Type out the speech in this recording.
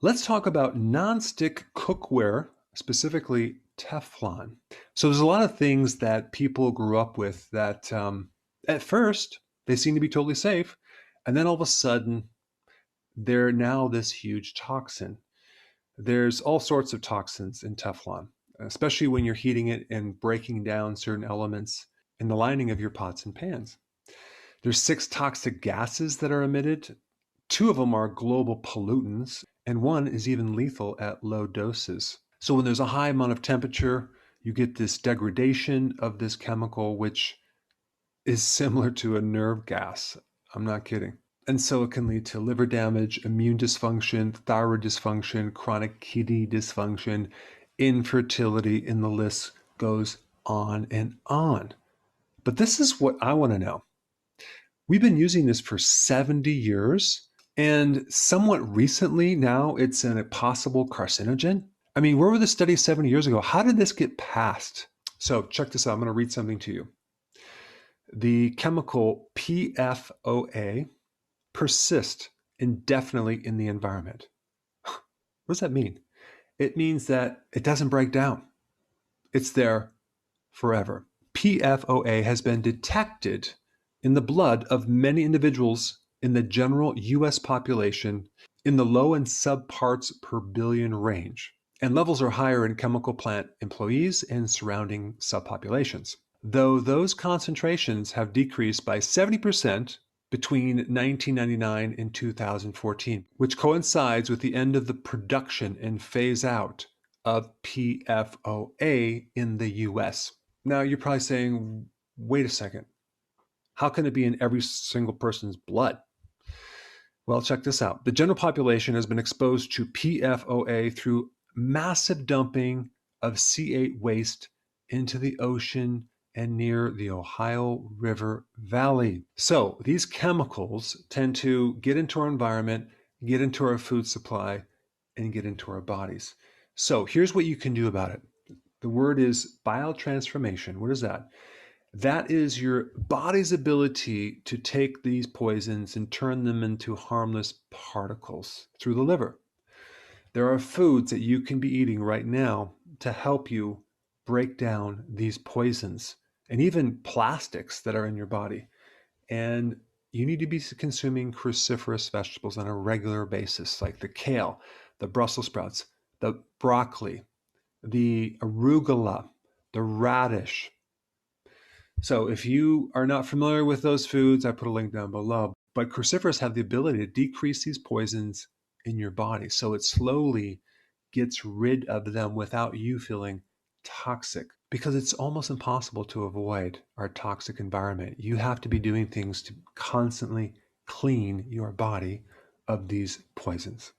Let's talk about nonstick cookware, specifically Teflon. So there's a lot of things that people grew up with that at first they seem to be totally safe, and then all of a sudden they're now this huge toxin. There's all sorts of toxins in Teflon, especially when you're heating it and breaking down certain elements in the lining of your pots and pans. There's 6 toxic gases that are emitted. 2 of them are global pollutants, and 1 is even lethal at low doses. So when there's a high amount of temperature, you get this degradation of this chemical, which is similar to a nerve gas. I'm not kidding. And so it can lead to liver damage, immune dysfunction, thyroid dysfunction, chronic kidney dysfunction, infertility, and the list goes on and on. But this is what I want to know. We've been using this for 70 years, and somewhat recently now it's a possible carcinogen. I mean, where were the studies 70 years ago? How did this get passed? So check this out. I'm going to read something to you. The chemical PFOA persists indefinitely in the environment. What does that mean? It means that it doesn't break down. It's there forever. PFOA has been detected in the blood of many individuals in the general US population in the low and subparts per billion range, and levels are higher in chemical plant employees and surrounding subpopulations. Though those concentrations have decreased by 70% between 1999 and 2014, which coincides with the end of the production and phase out of PFOA in the US. Now, you're probably saying, wait a second, how can it be in every single person's blood? Well, check this out. The general population has been exposed to PFOA through massive dumping of C8 waste into the ocean and near the Ohio River Valley. So these chemicals tend to get into our environment, get into our food supply, and get into our bodies. So here's what you can do about it. The word is bile transformation. What is that? That is your body's ability to take these poisons and turn them into harmless particles through the liver. There are foods that you can be eating right now to help you break down these poisons and even plastics that are in your body. And you need to be consuming cruciferous vegetables on a regular basis, like the kale, the Brussels sprouts, the broccoli, the arugula, the radish. So if you are not familiar with those foods, I put a link down below. But cruciferous have the ability to decrease these poisons in your body. So it slowly gets rid of them without you feeling toxic, because it's almost impossible to avoid our toxic environment. You have to be doing things to constantly clean your body of these poisons.